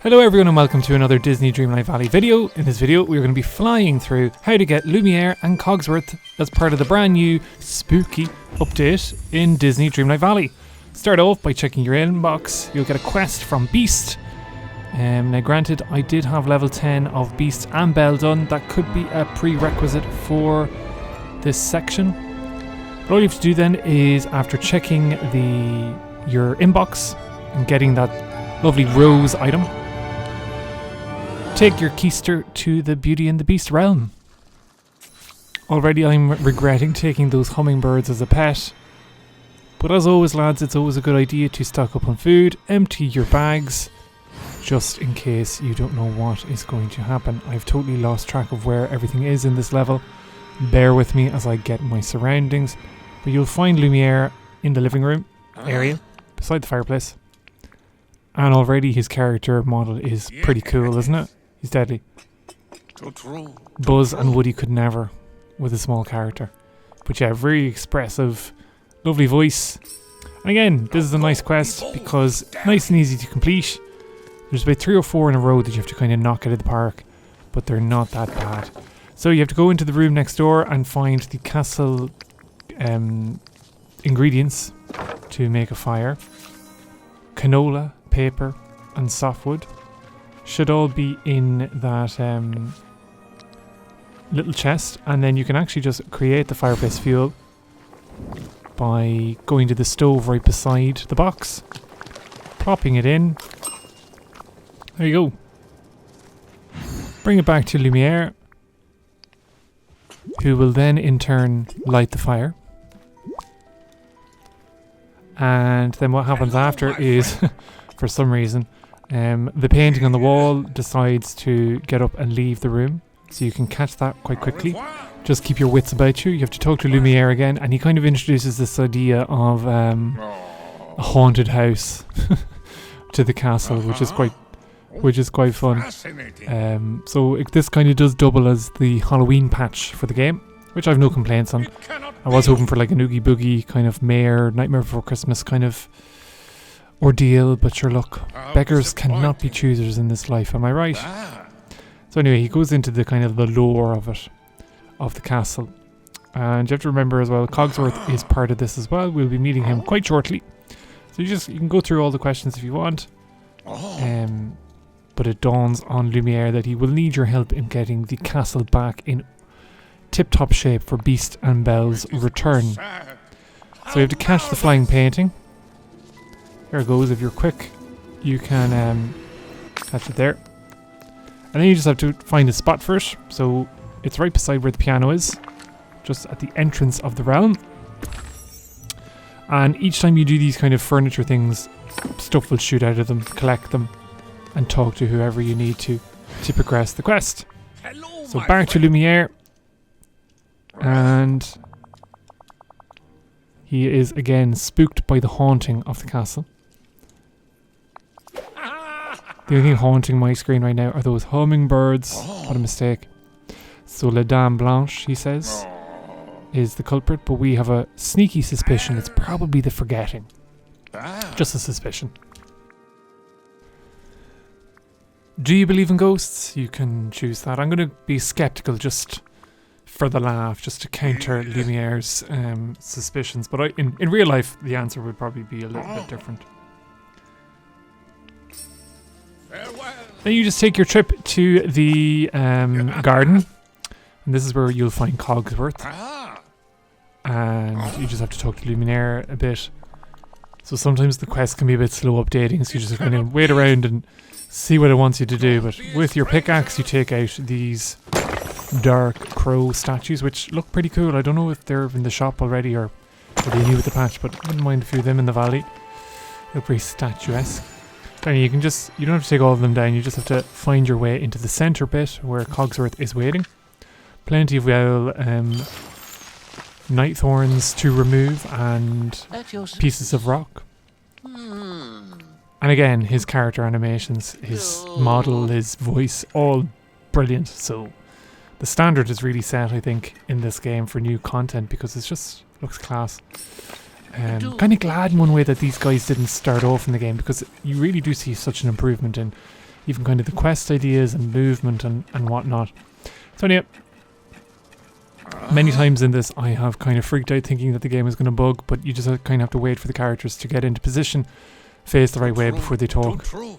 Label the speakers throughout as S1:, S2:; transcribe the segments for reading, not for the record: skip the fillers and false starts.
S1: Hello everyone and welcome to another Disney Dreamlight Valley video. In this video we're going to be flying through how to get Lumiere and Cogsworth as part of the brand new spooky update in Disney Dreamlight Valley. Start off by checking your inbox. You'll get a quest from Beast. Now granted, I did have level 10 of Beast and Belle done. That could be a prerequisite for this section. But all you have to do then is, after checking your inbox and getting that lovely rose item, take your keister to the Beauty and the Beast realm. Already I'm regretting taking those hummingbirds as a pet. But as always lads, it's always a good idea to stock up on food, empty your bags, just in case you don't know what is going to happen. I've totally lost track of where everything is in this level. Bear with me as I get my surroundings. But you'll find Lumiere in the living room area, beside the fireplace. And already his character model is pretty cool, isn't it? He's deadly. Buzz and Woody could never with a small character. But yeah, very expressive, lovely voice. And again, this is a nice quest because nice and easy to complete. There's about 3 or 4 in a row that you have to kind of knock out of the park, but they're not that bad. So you have to go into the room next door and find the castle ingredients to make a fire. Canola, paper and softwood should all be in that little chest, and then you can actually just create the fireplace fuel by going to the stove right beside the box, plopping it in. There you go. Bring it back to Lumiere, who will then in turn light the fire. And then what happens after is, for some reason, the painting on the wall decides to get up and leave the room. So you can catch that quite quickly. Just keep your wits about you. You have to talk to Lumiere again, and he kind of introduces this idea of a haunted house to the castle, which is quite fun. So this kind of does double as the Halloween patch for the game, which I've no complaints on. I was hoping for like an Oogie Boogie kind of Nightmare Before Christmas kind of ordeal, but sure, look, beggars cannot be choosers in this life, am I right? So anyway, he goes into the kind of the lore of it, of the castle. And you have to remember as well, Cogsworth is part of this as well. We'll be meeting him quite shortly. So you can go through all the questions if you want. But it dawns on Lumiere that he will need your help in getting the castle back in tip-top shape for Beast and Belle's return. So you have to catch the flying painting. Here it goes. If you're quick, you can catch it there. And then you just have to find a spot for it. So it's right beside where the piano is, just at the entrance of the realm. And each time you do these kind of furniture things, stuff will shoot out of them, collect them, and talk to whoever you need to progress the quest. So back to Lumiere. And he is again spooked by the haunting of the castle. The only thing haunting my screen right now are those hummingbirds. What a mistake. So La Dame Blanche, he says, is the culprit, but we have a sneaky suspicion it's probably the forgetting. Just a suspicion. Do you believe in ghosts? You can choose that. I'm going to be skeptical just for the laugh, just to counter Lumiere's suspicions. But in real life, the answer would probably be a little bit different. Then you just take your trip to the garden. And this is where you'll find Cogsworth. And you just have to talk to Lumiere a bit. So sometimes the quest can be a bit slow updating, so you just kind of wait around and see what it wants you to do. But with your pickaxe, you take out these dark crow statues, which look pretty cool. I don't know if they're in the shop already or are they new with the patch, but I wouldn't mind a few of them in the valley. They look very statuesque. And you don't have to take all of them down, you just have to find your way into the centre bit where Cogsworth is waiting. Plenty of night thorns to remove and pieces of rock. And again, his character animations, his model, his voice, all brilliant. So the standard is really set, I think, in this game for new content because it just looks class. Kind of glad in one way that these guys didn't start off in the game because you really do see such an improvement in even kind of the quest ideas and movement and whatnot. So yeah, many times in this I have kind of freaked out thinking that the game is going to bug, but you just kind of have to wait for the characters to get into position, face the right way before they talk. So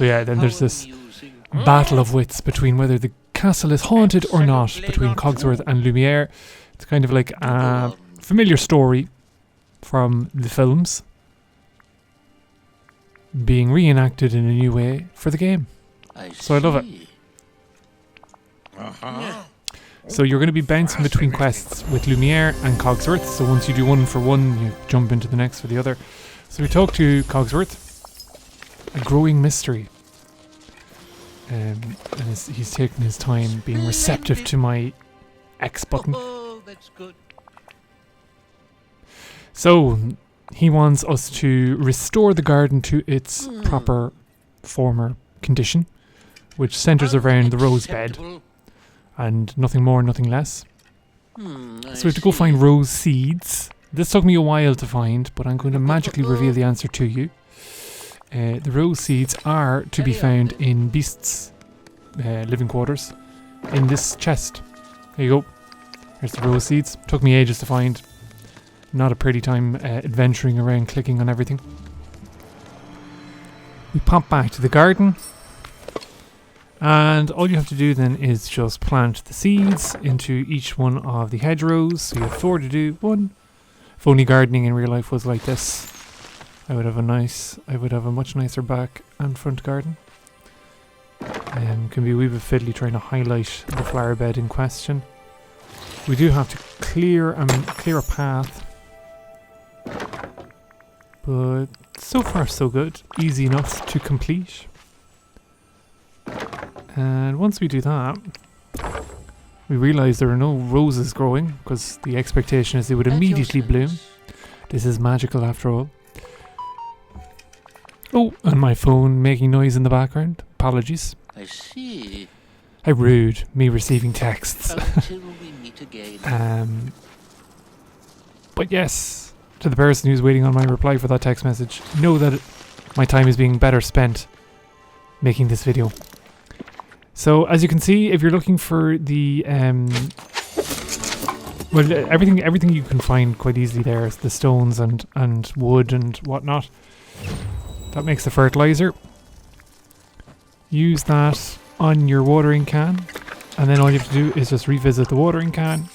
S1: yeah, then there's this battle of wits between whether the castle is haunted or not between Cogsworth and Lumiere. It's kind of like a familiar story from the films being reenacted in a new way for the game. So I love it. So you're going to be bouncing between quests with Lumiere and Cogsworth. So once you do one for one, you jump into the next for the other. So we talk to Cogsworth. A growing mystery. And he's taking his time being receptive to my X button.
S2: Oh, that's good.
S1: So he wants us to restore the garden to its proper former condition, which centres around the rose bed and nothing more, nothing less. So we have to go find rose seeds. This took me a while to find, but I'm going to magically reveal the answer to you. The rose seeds are to be found in Beast's living quarters in this chest. There you go. There's the rose seeds. Took me ages to find. Not a pretty time adventuring around clicking on everything. We pop back to the garden. And all you have to do then is just plant the seeds into each one of the hedgerows. So you have 4 to do. 1. If only gardening in real life was like this, I would have a much nicer back and front garden. Can be a wee bit fiddly trying to highlight the flower bed in question. We do have to clear a path, but so far so good. Easy enough to complete. And once we do that, we realise there are no roses growing because the expectation is they would immediately bloom. This is magical after all. Oh, and my phone making noise in the background. Apologies.
S2: I see.
S1: How rude, me receiving texts.
S2: Until we meet again.
S1: But yes, to the person who's waiting on my reply for that text message, know that my time is being better spent making this video. So as you can see, if you're looking for the everything you can find quite easily there is the stones and wood and whatnot. That makes the fertilizer. Use that on your watering can, and then all you have to do is just revisit the watering can,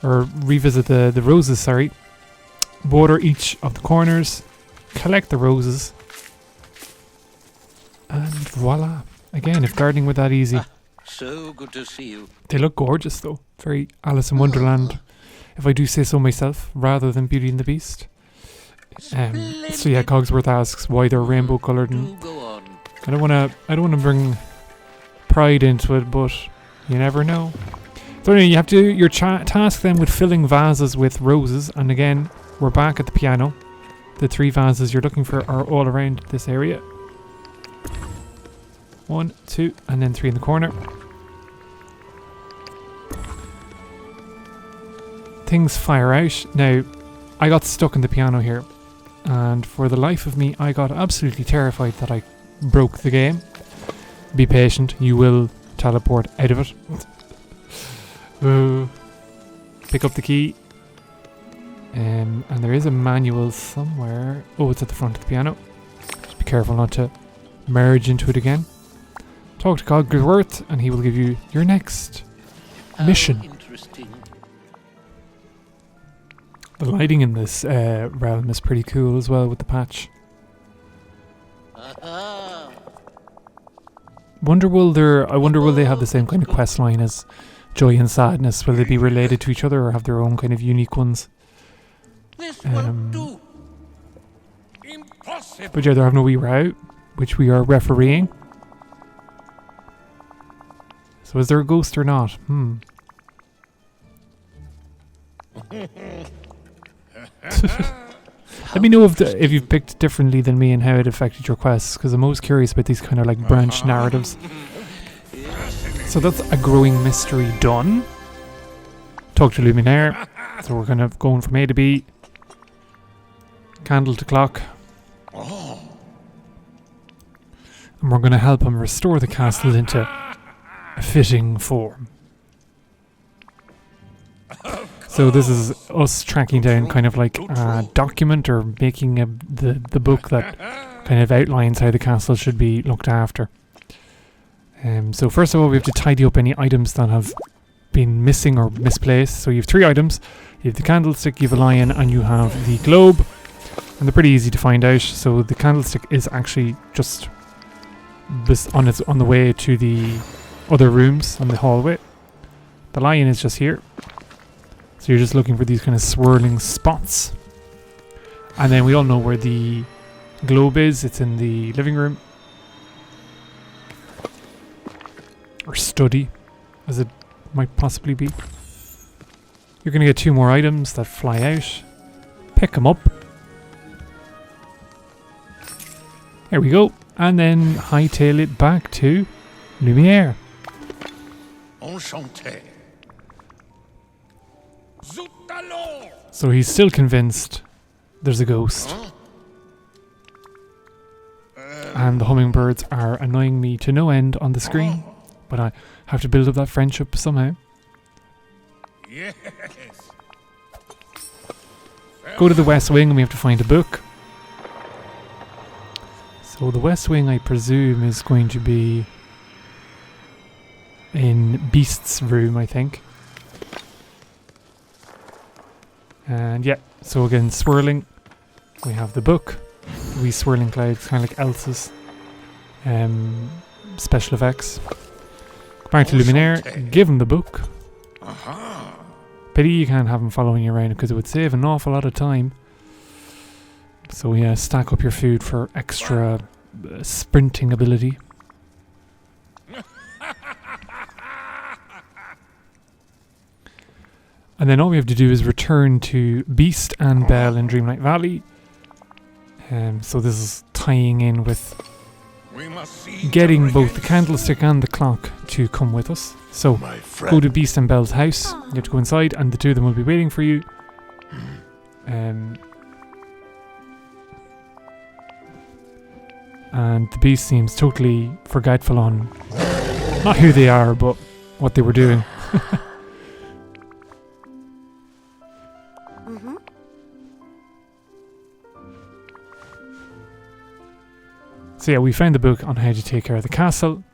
S1: or revisit the roses, sorry. Water each of the corners, collect the roses, and voila. Again, if gardening were that easy.
S2: So good to see you.
S1: They look gorgeous though. Very Alice in Wonderland, if I do say so myself, rather than Beauty and the Beast. So yeah, Cogsworth asks why they're rainbow coloured, and I don't wanna bring pride into it, but you never know. So anyway, you have to your task then with filling vases with roses, and again we're back at the piano. The 3 vases you're looking for are all around this area. 1, 2, and then 3 in the corner. Things fire out. Now, I got stuck in the piano here, and for the life of me, I got absolutely terrified that I broke the game. Be patient, you will teleport out of it. Pick up the key. And there is a manual somewhere. Oh, it's at the front of the piano. Just be careful not to merge into it again. Talk to Cogsworth and he will give you your next mission.
S2: Interesting.
S1: The lighting in this realm is pretty cool as well with the patch. I wonder will they have the same kind of quest line as Joy and Sadness? Will they be related to each other or have their own kind of unique ones?
S2: This won't do.
S1: But yeah, they're having a wee row, which we are refereeing. So is there a ghost or not? Let me know if you've picked differently than me and how it affected your quests, because I'm always curious about these kind of like branch narratives. So that's a growing mystery done. Talk to Lumiere. So we're going from A to B. Candle to clock. And we're going to help him restore the castle into a fitting form. So this is us tracking down kind of like a document, or making the book that kind of outlines how the castle should be looked after. So first of all, we have to tidy up any items that have been missing or misplaced. So you have 3 items. You have the candlestick, you have a lion, and you have the globe. And they're pretty easy to find out. So the candlestick is actually just on the way to the other rooms on the hallway. The lion is just here. So you're just looking for these kind of swirling spots. And then we all know where the globe is. It's in the living room. Or study, as it might possibly be. You're going to get 2 more items that fly out. Pick them up. There we go. And then hightail it back to Lumiere.
S2: Enchanté.
S1: So he's still convinced there's a ghost. And the hummingbirds are annoying me to no end on the screen. But I have to build up that friendship somehow.
S2: Yes.
S1: Go to the West Wing and we have to find a book. So the West Wing, I presume, is going to be in Beast's room, I think. And yeah, so again, swirling. We have the book. Wee swirling clouds, kind of like Elsa's special effects. Go back to Lumiere, give him the book. Pity you can't have him following you around, because it would save an awful lot of time. So yeah, stack up your food for extra sprinting ability. And then all we have to do is return to Beast and Belle in Dreamlight Valley. So this is tying in with getting both the candlestick and the clock to come with us. So go to Beast and Belle's house. You have to go inside, and the 2 of them will be waiting for you. And the Beast seems totally forgetful on not who they are, but what they were doing. So yeah, we found the book on how to take care of the castle.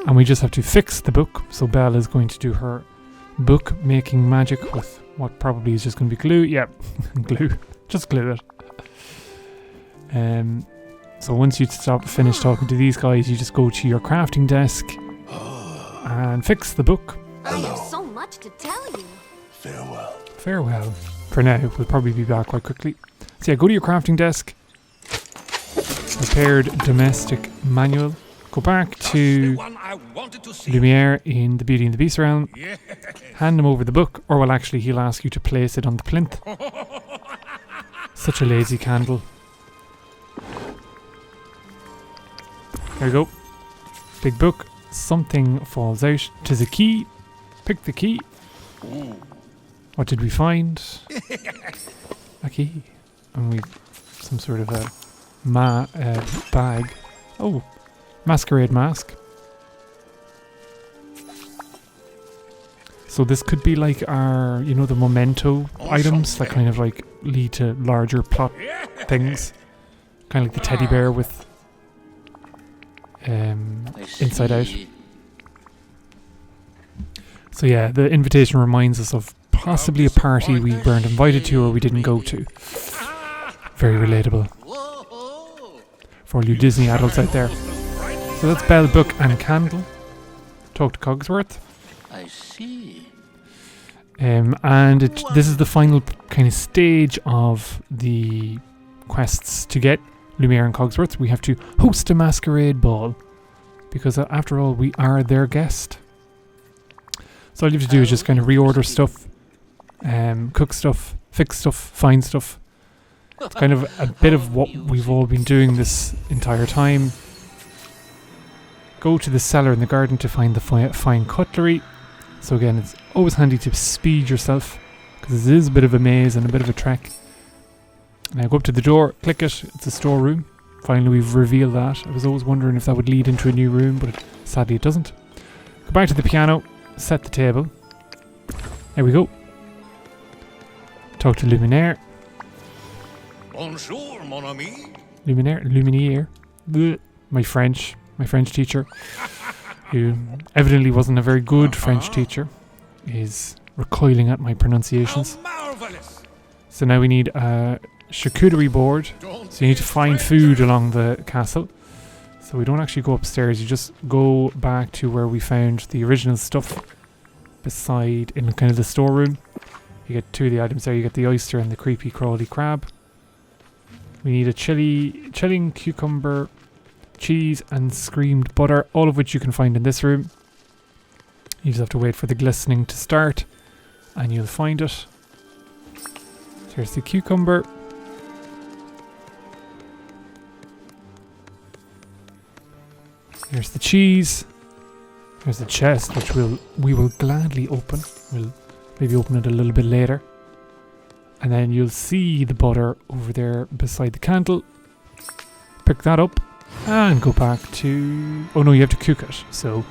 S1: And we just have to fix the book. So Belle is going to do her book making magic with what probably is just going to be glue. Yep, glue. Just glue it. So once you finish talking to these guys, you just go to your crafting desk and fix the book.
S3: I have so much to tell you.
S4: Farewell.
S1: Farewell. For now, we'll probably be back quite quickly. So yeah, go to your crafting desk. Prepared domestic manual. Go back to Lumiere in the Beauty and the Beast realm. Hand him over the book, or well, actually, he'll ask you to place it on the plinth. Such a lazy candle. There you go. Big book. Something falls out. 'Tis a key. Pick the key. What did we find? A key. And we some sort of a bag. Oh, Masquerade mask. So this could be like our, you know, the memento items that kind of like lead to larger plot things. Kind of like the teddy bear with Inside Out. So yeah, the invitation reminds us of possibly a party we weren't invited to or we didn't go to. Very relatable for all you Disney adults out there. So that's Belle, Book and Candle. Talk to Cogsworth.
S2: I see.
S1: And this is the final kind of stage of the quests to get Lumiere and Cogsworth. We have to host a masquerade ball because after all we are their guest. So all you have to do is just kind of reorder stuff, cook stuff, fix stuff, find stuff. It's kind of a bit of what we've all been doing this entire time. Go to the cellar in the garden to find the fine cutlery. So again, it's always handy to speed yourself because it is a bit of a maze and a bit of a trek. Now go up to the door, click it, it's a storeroom. Finally we've revealed that. I was always wondering if that would lead into a new room, but sadly it doesn't. Go back to the piano, set the table. There we go. Talk to Lumiere.
S2: Bonjour, mon ami.
S1: Lumiere. Blech. My French teacher, who evidently wasn't a very good French teacher, is recoiling at my pronunciations.
S2: Marvelous.
S1: So now we need a charcuterie board. So you need to find food along the castle. So we don't actually go upstairs, you just go back to where we found the original stuff beside, in kind of the storeroom. You get 2 of the items there, you get the oyster and the creepy crawly crab. We need a chilling cucumber, cheese and screamed butter, all of which you can find in this room. You just have to wait for the glistening to start and you'll find it. Here's the cucumber. Here's the cheese. Here's the chest, which we will gladly open. We'll maybe open it a little bit later. And then you'll see the butter over there beside the candle. Pick that up and go back to... Oh no, you have to cook it. So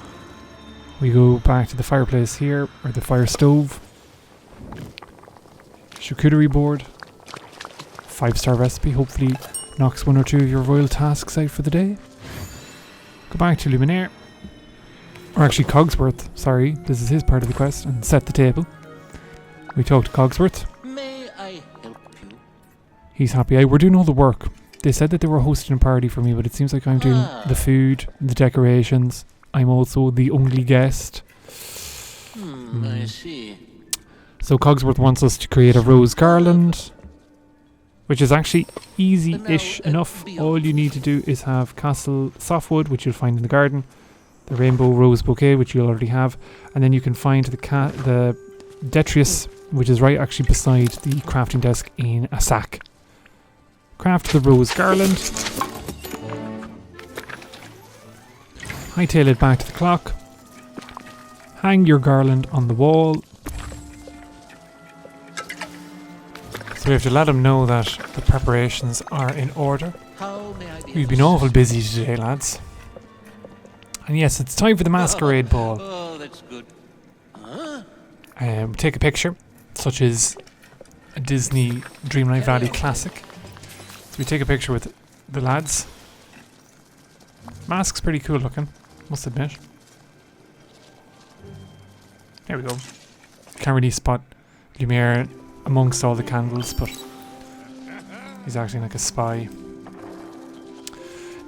S1: we go back to the fireplace here, or the fire stove. Charcuterie board. 5-star recipe, hopefully knocks 1 or 2 of your royal tasks out for the day. Go back to Lumiere. Or actually Cogsworth, sorry, this is his part of the quest, and set the table. We talk to Cogsworth.
S2: May I help you?
S1: He's happy. We're doing all the work. They said that they were hosting a party for me, but it seems like I'm doing the food, the decorations. I'm also the only guest.
S2: I see.
S1: So Cogsworth wants us to create a rose garland, which is actually easy-ish enough. All you need to do is have castle softwood, which you'll find in the garden, the rainbow rose bouquet, which you'll already have, and then you can find the detrius, which is right actually beside the crafting desk in a sack. Craft the rose garland. Hightail it back to the clock. Hang your garland on the wall. So we have to let him know that the preparations are in order.
S2: How may I be?
S1: We've been awful busy today, lads. And yes, it's time for the Masquerade ball.
S2: Oh, that's good. Huh?
S1: Take a picture, such as a Disney Dreamlight Valley classic. So we take a picture with the lads. Mask's pretty cool looking, must admit. There we go. Can't really spot Lumiere amongst all the candles, but he's acting like a spy.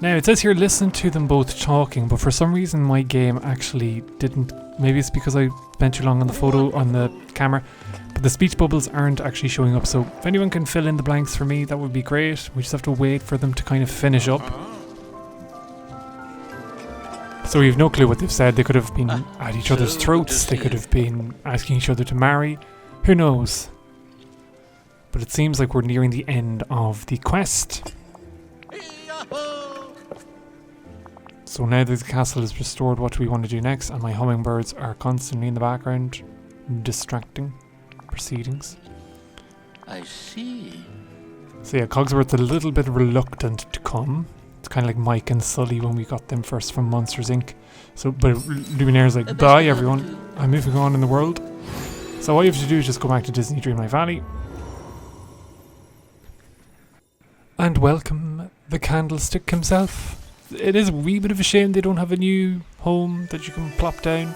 S1: Now, it says here, listen to them both talking, but for some reason my game actually didn't. Maybe it's because I spent too long on the photo, on the camera, but the speech bubbles aren't actually showing up, so if anyone can fill in the blanks for me, that would be great. We just have to wait for them to kind of finish up. So we have no clue what they've said. They could have been at each other's throats, they could have been asking each other to marry, who knows? But it seems like we're nearing the end of the quest. So now that the castle is restored, what do we want to do next? And my hummingbirds are constantly in the background, distracting proceedings.
S2: I see.
S1: So yeah, Cogsworth's a little bit reluctant to come. It's kind of like Mike and Sully when we got them first from Monsters Inc. So, but Luminaire's like, bye everyone, I'm moving on in the world. So all you have to do is just go back to Disney Dreamlight Valley. And welcome the Candlestick himself. It is a wee bit of a shame they don't have a new home that you can plop down,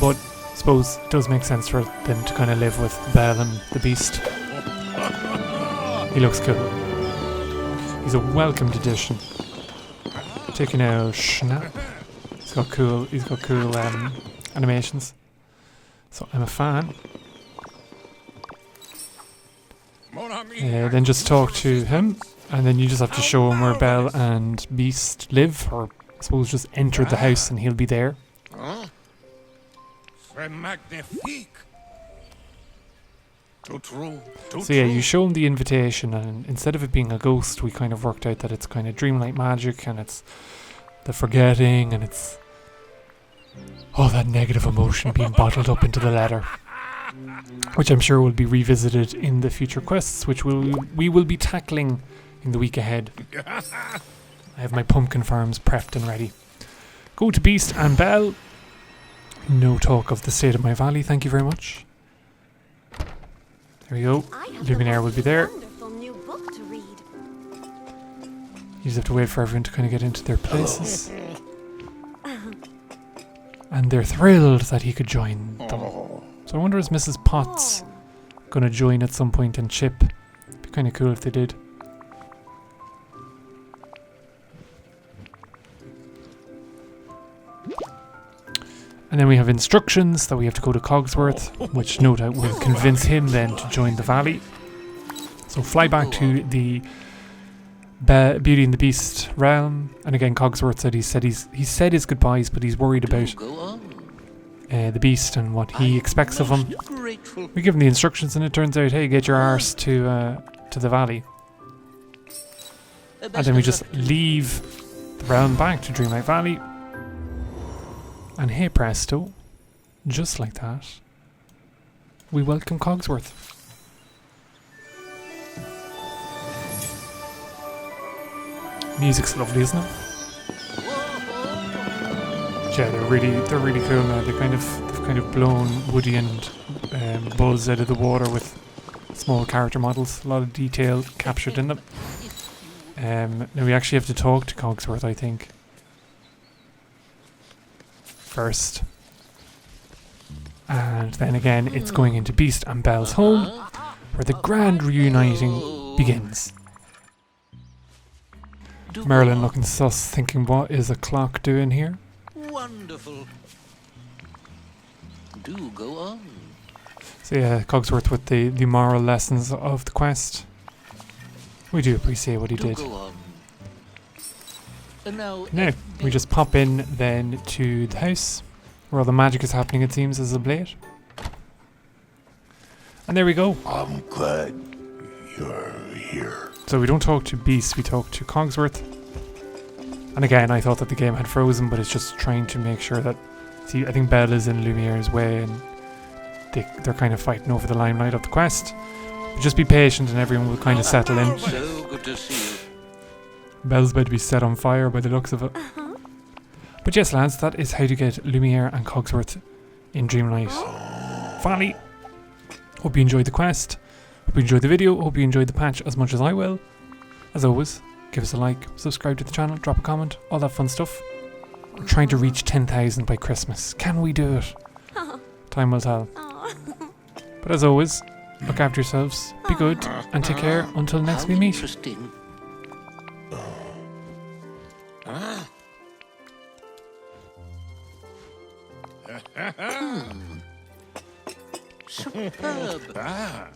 S1: but I suppose it does make sense for them to kind of live with Belle and the Beast. He looks cool. He's a welcomed addition. Taking a snap. He's got cool animations. So I'm a fan. Then just talk to him. And then you just have to show him where Belle and Beast live, or I suppose just enter the house and he'll be there. So yeah, you show him the invitation, and instead of it being a ghost, we kind of worked out that it's kind of dreamlight magic, and it's the forgetting, and it's all that negative emotion being bottled up into the letter. Which I'm sure will be revisited in the future quests, which we will be tackling in the week ahead. I have my pumpkin farms prepped and ready. Go to Beast and Belle. No talk of the state of my valley, thank you very much. There we go. Lumiere will be there.
S3: Wonderful new book to read.
S1: You just have to wait for everyone to kind of get into their places. And they're thrilled that he could join them. So I wonder is Mrs. Potts going to join at some point and Chip? Be kind of cool if they did. And then we have instructions that we have to go to Cogsworth, which no doubt will convince him then to join the valley. So fly back to the Beauty and the Beast realm. And again, Cogsworth said he said his goodbyes, but he's worried about the Beast and what he expects of him. We give him the instructions, and it turns out, hey, get your arse to the valley. And then we just leave the realm back to Dreamlight Valley. And hey presto, just like that, we welcome Cogsworth. Music's lovely, isn't it? Yeah, they're really cool now. They've kind of blown Woody and Buzz out of the water with small character models. A lot of detail captured in them. Now we actually have to talk to Cogsworth, I think. First. And then again, it's going into Beast and Belle's home, where the grand reuniting begins. Merlin looking sus, thinking, what is a clock doing here?
S2: Wonderful. Do go on.
S1: So yeah, Cogsworth with the moral lessons of the quest. We do appreciate what he did.
S2: Go on. Now,
S1: We just pop in then to the house, where all the magic is happening, it seems, as of late. And there we go.
S4: I'm glad you're here.
S1: So we don't talk to Beast, we talk to Cogsworth. And again, I thought that the game had frozen, but it's just trying to make sure that... See, I think Belle is in Lumiere's way, and they're kind of fighting over the limelight of the quest. But just be patient and everyone will kind of settle in.
S2: so good to see you.
S1: Belle's about to be set on fire by the looks of it. But yes, lads, that is how to get Lumiere and Cogsworth in Dreamlight Valley. Hope you enjoyed the quest. Hope you enjoyed the video. Hope you enjoyed the patch as much as I will. As always, give us a like, subscribe to the channel, drop a comment, all that fun stuff. We're trying to reach 10,000 by Christmas. Can we do it? Time will tell. But as always, look after yourselves, be good, and take care until next we meet.
S2: Interesting. Superb.
S4: I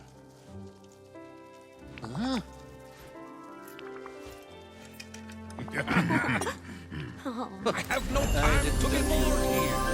S4: have no time to be bored here.